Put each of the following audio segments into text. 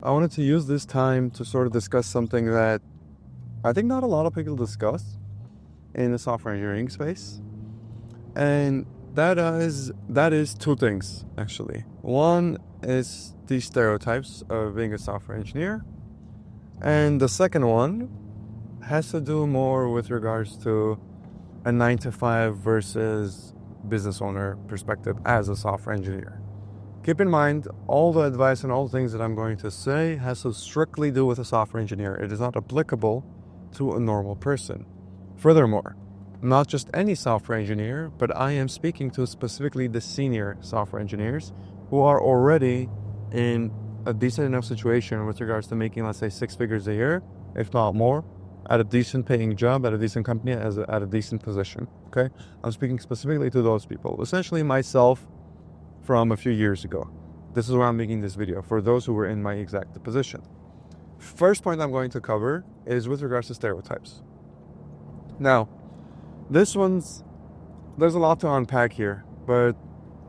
I wanted to use this time to sort of discuss something that I think not a lot of people discuss in the software engineering space. And that is two things actually. One is the stereotypes of being a software engineer, and the second one has to do more with regards to a 9 to 5 versus business owner perspective as a software engineer. Keep in mind, all the advice and all the things that I'm going to say has to strictly do with a software engineer. It is not applicable to a normal person. Furthermore, not just any software engineer, but I am speaking to specifically the senior software engineers who are already in a decent enough situation with regards to making, let's say, 6 figures a year, if not more, at a decent paying job, at a decent company, at a decent position. Okay? I'm speaking specifically to those people. Essentially myself from a few years ago. This is why I'm making this video, for those who were in my exact position. First point I'm going to cover is with regards to stereotypes. Now, there's a lot to unpack here, but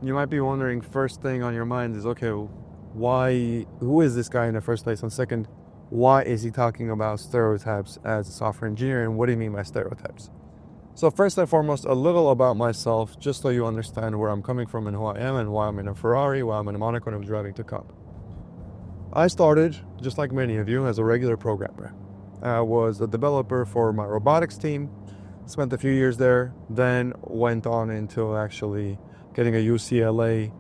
you might be wondering, first thing on your mind is, okay, who is this guy in the first place? And second, why is he talking about stereotypes as a software engineer, and what do you mean by stereotypes? So first and foremost, a little about myself, just so you understand where I'm coming from and who I am and why I'm in a Ferrari, why I'm in a Monaco and I'm driving to comp. I started, just like many of you, as a regular programmer. I was a developer for my robotics team, spent a few years there, then went on into actually getting a UCLA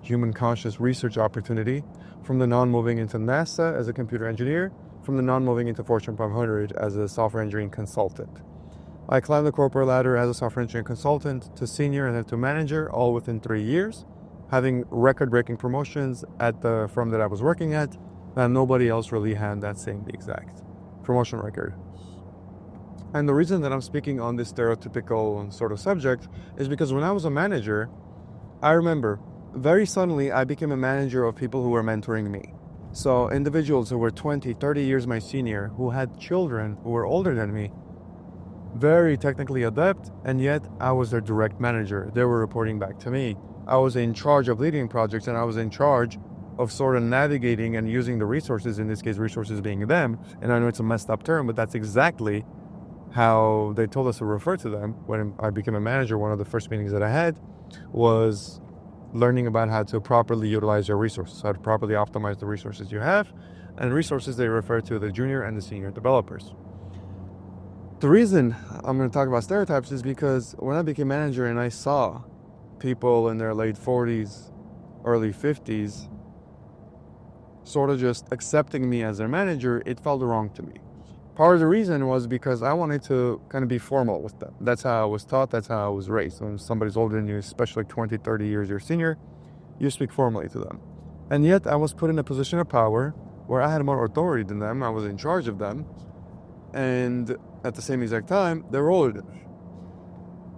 human conscious research opportunity, from the non-moving into NASA as a computer engineer, from the non-moving into Fortune 500 as a software engineering consultant. I climbed the corporate ladder as a software engineering consultant to senior and then to manager, all within 3 years, having record-breaking promotions at the firm that I was working at, and nobody else really had that same exact promotion record. And the reason that I'm speaking on this stereotypical sort of subject is because when I was a manager, I remember very suddenly I became a manager of people who were mentoring me. So individuals who were 20, 30 years my senior, who had children who were older than me, very technically adept, and yet I was their direct manager. They were reporting back to me. I was in charge of leading projects, and I was in charge of sort of navigating and using the resources, in this case resources being them. And I know it's a messed up term, but that's exactly how they told us to refer to them. When I became a manager, one of the first meetings that I had was learning about how to properly utilize your resources, how to properly optimize the resources you have. And resources, they refer to the junior and the senior developers. The reason I'm going to talk about stereotypes is because when I became manager and I saw people in their late 40s, early 50s, sort of just accepting me as their manager, it felt wrong to me. Part of the reason was because I wanted to kind of be formal with them. That's how I was taught, that's how I was raised. When somebody's older than you, especially 20, 30 years your senior, you speak formally to them. And yet I was put in a position of power where I had more authority than them, I was in charge of them, and at the same exact time, they were older than me.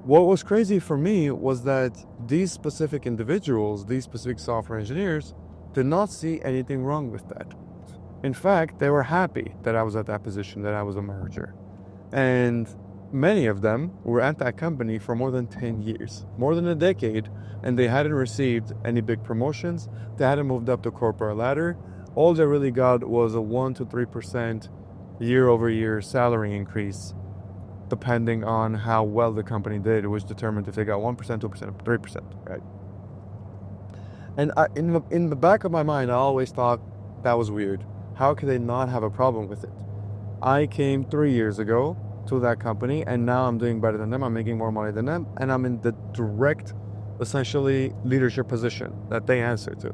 What was crazy for me was that these specific individuals, these specific software engineers, did not see anything wrong with that. In fact, they were happy that I was at that position, that I was a manager. And many of them were at that company for more than 10 years, more than a decade, and they hadn't received any big promotions. They hadn't moved up the corporate ladder. All they really got was a 1 to 3% year-over-year salary increase, depending on how well the company did. It was determined if they got 1%, 2%, 3%, right? And in the back of my mind, I always thought that was weird. How could they not have a problem with it? I came 3 years ago to that company, and now I'm doing better than them. I'm making more money than them, and I'm in the direct, essentially, leadership position that they answer to.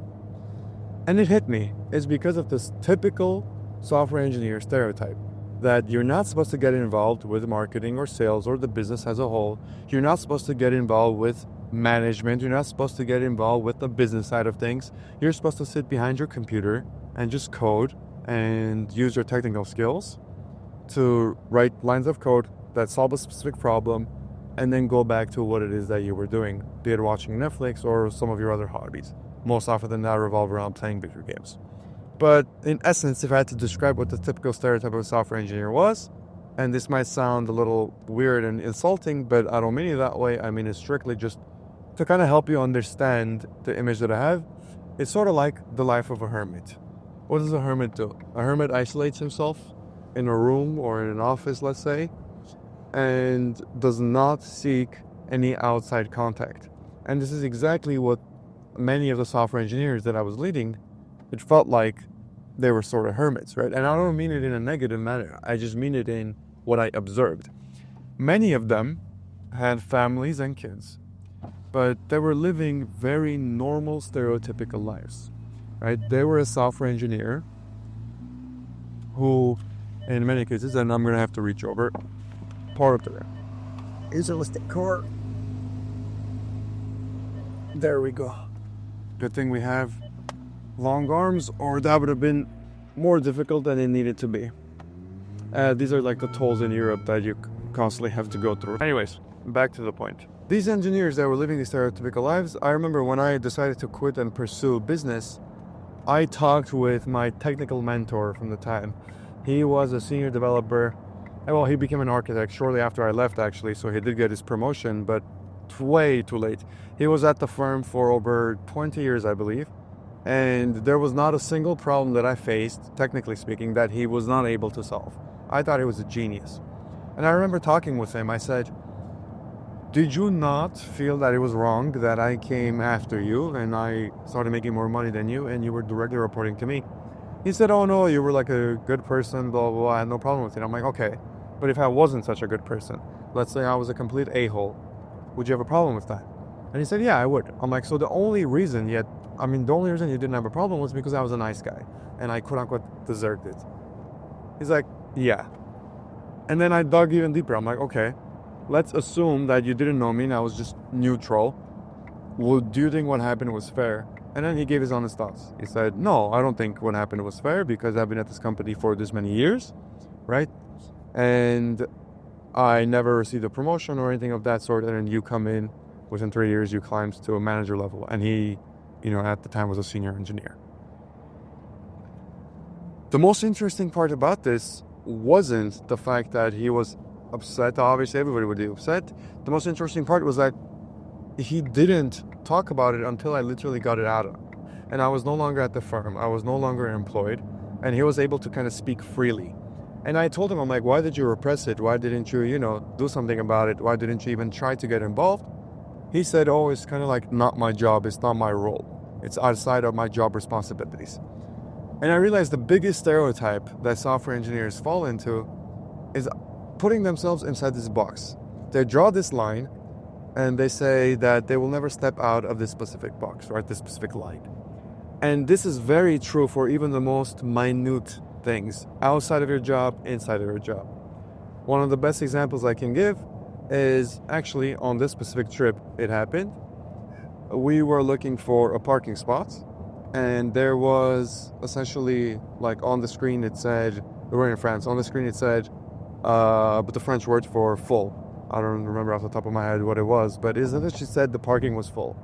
And it hit me. It's because of this typical software engineer stereotype that you're not supposed to get involved with marketing or sales or the business as a whole. You're not supposed to get involved with management. You're not supposed to get involved with the business side of things. You're supposed to sit behind your computer and just code and use your technical skills to write lines of code that solve a specific problem and then go back to what it is that you were doing, be it watching Netflix or some of your other hobbies. Most often than not revolve around playing video games. But in essence, if I had to describe what the typical stereotype of a software engineer was, and this might sound a little weird and insulting, but I don't mean it that way. I mean it strictly just to kind of help you understand the image that I have. It's sort of like the life of a hermit. What does a hermit do? A hermit isolates himself in a room or in an office, let's say, and does not seek any outside contact. And this is exactly what many of the software engineers that I was leading, it felt like they were sort of hermits, right? And I don't mean it in a negative manner. I just mean it in what I observed. Many of them had families and kids, but they were living very normal, stereotypical lives, right? They were a software engineer who, in many cases, and I'm going to have to reach over, part of there. Here's a listed car. There we go. Good thing we have long arms, or that would have been more difficult than it needed to be. These are like the tolls in Europe that you constantly have to go through. Anyways, back to the point. These engineers that were living these stereotypical lives, I remember when I decided to quit and pursue business, I talked with my technical mentor from the time. He was a senior developer. Well, he became an architect shortly after I left, actually, so he did get his promotion, but way too late. He was at the firm for over 20 years, I believe, and there was not a single problem that I faced, technically speaking, that he was not able to solve. I thought he was a genius. And I remember talking with him. I said, did you not feel that it was wrong that I came after you and I started making more money than you and you were directly reporting to me? He said, oh no, you were like a good person, blah, blah, blah. I had no problem with it. I'm like, okay, but if I wasn't such a good person, let's say I was a complete a-hole, would you have a problem with that? And he said, yeah, I would. I'm like, so the only reason you didn't have a problem was because I was a nice guy and I quote unquote deserved it. He's like, yeah. And then I dug even deeper. I'm like, okay, let's assume that you didn't know me and I was just neutral. Well, do you think what happened was fair? And then he gave his honest thoughts. He said, no, I don't think what happened was fair because I've been at this company for this many years, right? And I never received a promotion or anything of that sort. And then you come in, within 3 years, you climbed to a manager level. And he, at the time was a senior engineer. The most interesting part about this wasn't the fact that he was upset. Obviously, everybody would be upset. The most interesting part was that he didn't talk about it until I literally got it out of him. And I was no longer at the firm. I was no longer employed. And he was able to kind of speak freely. And I told him, I'm like, why did you repress it? Why didn't you, do something about it? Why didn't you even try to get involved? He said, oh, it's kind of like not my job. It's not my role. It's outside of my job responsibilities. And I realized the biggest stereotype that software engineers fall into is putting themselves inside this box. They draw this line and they say that they will never step out of this specific box, right? This specific line. And this is very true for even the most minute things outside of your job, inside of your job. One of the best examples I can give is actually on this specific trip it happened. We were looking for a parking spot and there was essentially like on the screen it said, we were in France, on the screen it said, but the French word for full. I don't remember off the top of my head what it was, but it essentially said the parking was full.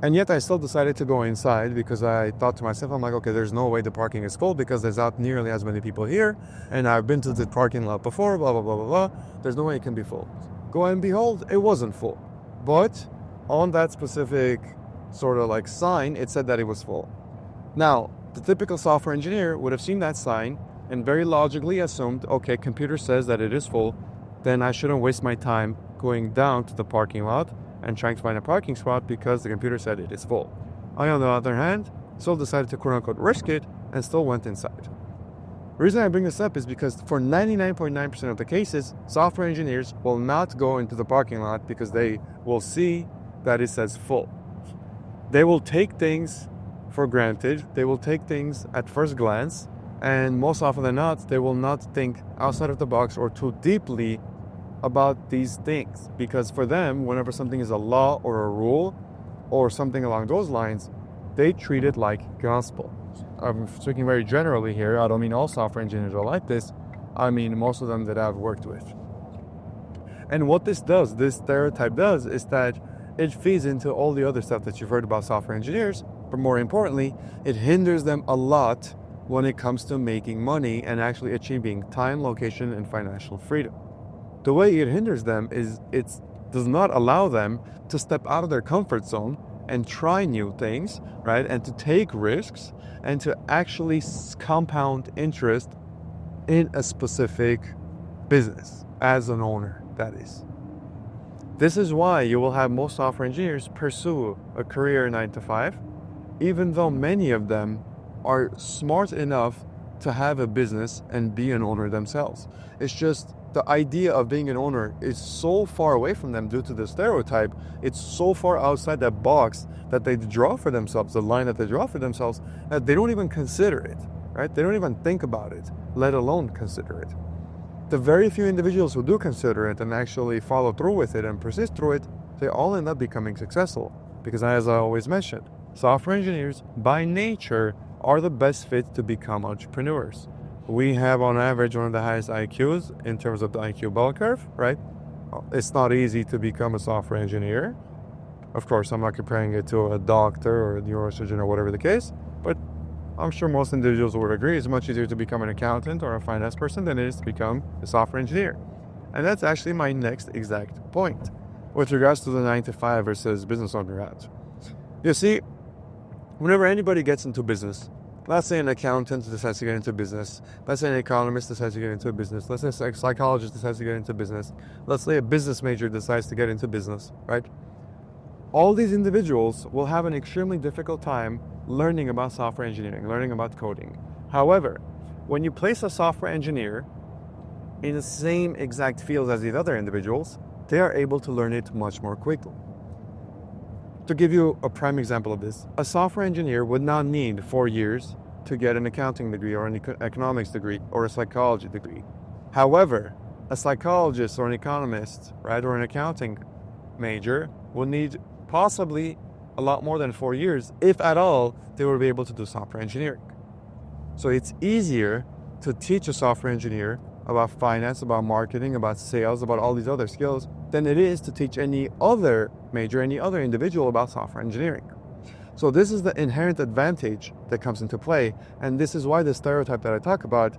And yet I still decided to go inside because I thought to myself, I'm like, okay, there's no way the parking is full because there's not nearly as many people here. And I've been to the parking lot before, blah, blah, blah, blah, blah. There's no way it can be full. Go and behold, it wasn't full. But on that specific sort of like sign, it said that it was full. Now, the typical software engineer would have seen that sign and very logically assumed, okay, computer says that it is full, then I shouldn't waste my time going down to the parking lot and trying to find a parking spot because the computer said it is full. I, on the other hand, still decided to quote-unquote risk it and still went inside. The reason I bring this up is because for 99.9% of the cases, software engineers will not go into the parking lot because they will see that it says full. They will take things for granted. They will take things at first glance, and most often than not, they will not think outside of the box or too deeply about these things, because for them, whenever something is a law or a rule or something along those lines, they treat it like gospel. I'm speaking very generally here. I don't mean all software engineers are like this. I mean most of them that I've worked with. And what this stereotype does, is that it feeds into all the other stuff that you've heard about software engineers, but more importantly, it hinders them a lot when it comes to making money and actually achieving time, location, and financial freedom. The way it hinders them is it does not allow them to step out of their comfort zone and try new things, right? And to take risks and to actually compound interest in a specific business as an owner, that is. This is why you will have most software engineers pursue a career 9 to 5, even though many of them are smart enough to have a business and be an owner themselves. It's just the idea of being an owner is so far away from them due to the stereotype. It's so far outside that box that they draw for themselves, the line that they draw for themselves, that they don't even consider it, right? They don't even think about it, let alone consider it. The very few individuals who do consider it and actually follow through with it and persist through it, they all end up becoming successful. Because as I always mentioned, software engineers by nature are the best fit to become entrepreneurs. We have on average one of the highest IQs in terms of the IQ bell curve, right? It's not easy to become a software engineer. Of course, I'm not comparing it to a doctor or a neurosurgeon or whatever the case, but I'm sure most individuals would agree it's much easier to become an accountant or a finance person than it is to become a software engineer. And that's actually my next exact point with regards to the 9 to 5 versus business owner route. You see, whenever anybody gets into business, let's say an accountant decides to get into business, let's say an economist decides to get into business, let's say a psychologist decides to get into business, let's say a business major decides to get into business, right? All these individuals will have an extremely difficult time learning about software engineering, learning about coding. However, when you place a software engineer in the same exact field as these other individuals, they are able to learn it much more quickly. To give you a prime example of this, a software engineer would not need 4 years to get an accounting degree or an economics degree or a psychology degree. However, a psychologist or an economist, right, or an accounting major will need possibly a lot more than 4 years, if at all, they will be able to do software engineering. So it's easier to teach a software engineer about finance, about marketing, about sales, about all these other skills than it is to teach any other major, any other individual about software engineering. So this is the inherent advantage that comes into play, and this is why the stereotype that I talk about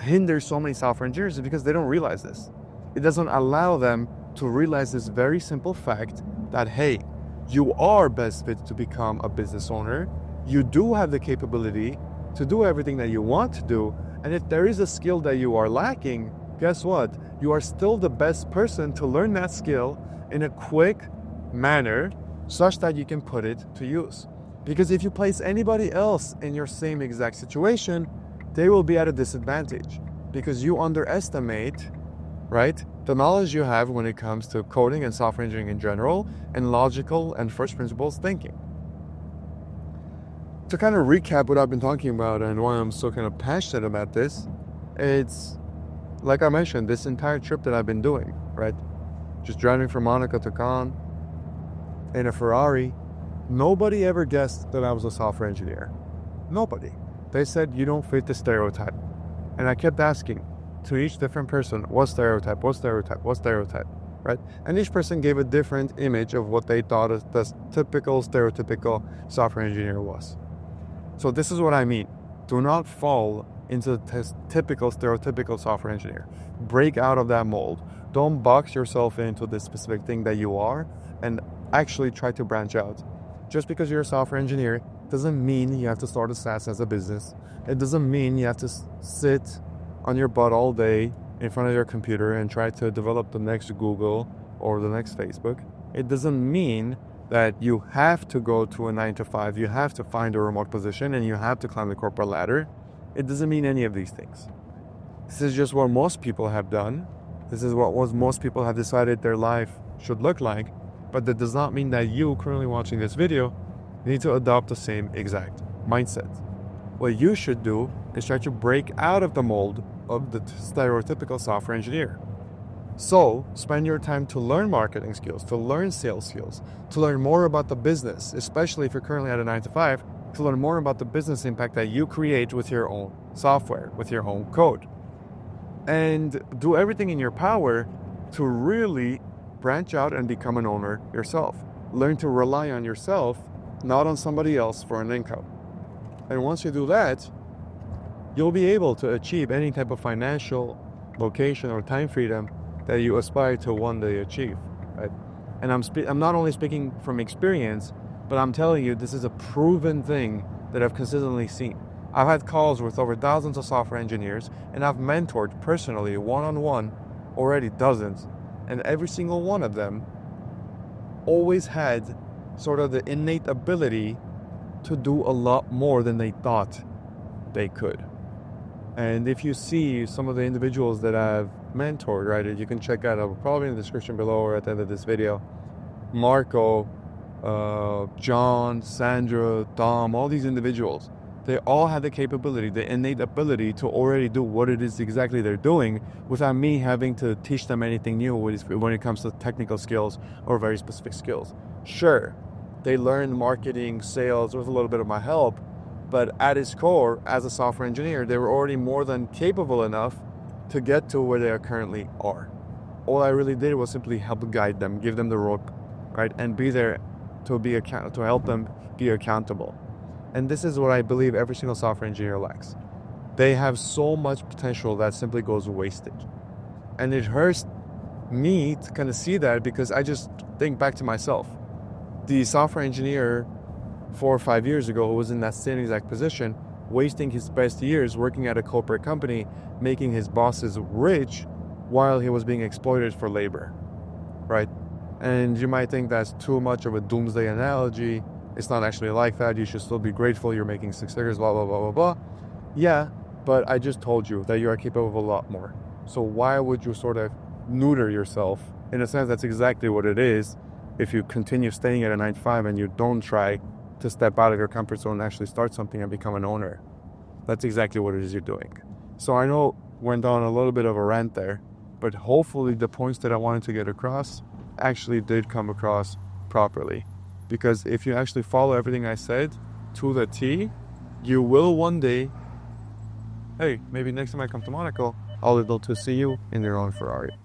hinders so many software engineers, is because they don't realize this. It doesn't allow them to realize this very simple fact that, hey, you are best fit to become a business owner. You do have the capability to do everything that you want to do. And if there is a skill that you are lacking, guess what? You are still the best person to learn that skill in a quick manner such that you can put it to use. Because if you place anybody else in your same exact situation, they will be at a disadvantage because you underestimate, right, the knowledge you have when it comes to coding and software engineering in general and logical and first principles thinking. To kind of recap what I've been talking about and why I'm so kind of passionate about this, it's like I mentioned, this entire trip that I've been doing, right? Just driving from Monaco to Cannes in a Ferrari. Nobody ever guessed that I was a software engineer. Nobody. They said, you don't fit the stereotype. And I kept asking to each different person, what stereotype, what stereotype, what stereotype, right? And each person gave a different image of what they thought the typical, stereotypical software engineer was. So this is what I mean. Do not fall into the typical, stereotypical software engineer. Break out of that mold. Don't box yourself into this specific thing that you are and actually try to branch out. Just because you're a software engineer doesn't mean you have to start a SaaS as a business. It doesn't mean you have to sit on your butt all day in front of your computer and try to develop the next Google or the next Facebook. It doesn't mean that you have to go to a 9 to 5, you have to find a remote position and you have to climb the corporate ladder. It doesn't mean any of these things. This is just what most people have done. This is what most people have decided their life should look like. But that does not mean that you currently watching this video need to adopt the same exact mindset. What you should do is try to break out of the mold of the stereotypical software engineer. So spend your time to learn marketing skills, to learn sales skills, to learn more about the business, especially if you're currently at a 9 to 5, to learn more about the business impact that you create with your own software, with your own code. And do everything in your power to really branch out and become an owner yourself. Learn to rely on yourself, not on somebody else for an income. And once you do that, you'll be able to achieve any type of financial location or time freedom that you aspire to one day achieve, right? And I'm not only speaking from experience, But I'm telling you, this is a proven thing that I've consistently seen. I've had calls with over thousands of software engineers, and I've mentored personally, one-on-one, already dozens. And every single one of them always had sort of the innate ability to do a lot more than they thought they could. And if you see some of the individuals that I've mentored, right, you can check out probably in the description below or at the end of this video. Marco, John, Sandra, Dom, all these individuals, they all had the capability, the innate ability to already do what it is exactly they're doing without me having to teach them anything new when it comes to technical skills or very specific skills. Sure, they learned marketing, sales with a little bit of my help, but at its core, as a software engineer, they were already more than capable enough to get to where they currently are. All I really did was simply help guide them, give them the rope, right, and be there to help them be accountable. And this is what I believe every single software engineer lacks. They have so much potential that simply goes wasted. And it hurts me to kind of see that, because I just think back to myself. The software engineer 4 or 5 years ago who was in that same exact position, wasting his best years working at a corporate company, making his bosses rich while he was being exploited for labor, right? And you might think that's too much of a doomsday analogy. It's not actually like that. You should still be grateful you're making 6 figures, blah, blah, blah, blah, blah. Yeah, but I just told you that you are capable of a lot more. So why would you sort of neuter yourself? In a sense, that's exactly what it is if you continue staying at a 9-to-5 and you don't try to step out of your comfort zone and actually start something and become an owner. That's exactly what it is you're doing. So I know went on a little bit of a rant there, but hopefully the points that I wanted to get across actually did come across properly. Because if you actually follow everything I said to the T, you will one day, hey, maybe next time I come to Monaco, I'll be able to see you in your own Ferrari.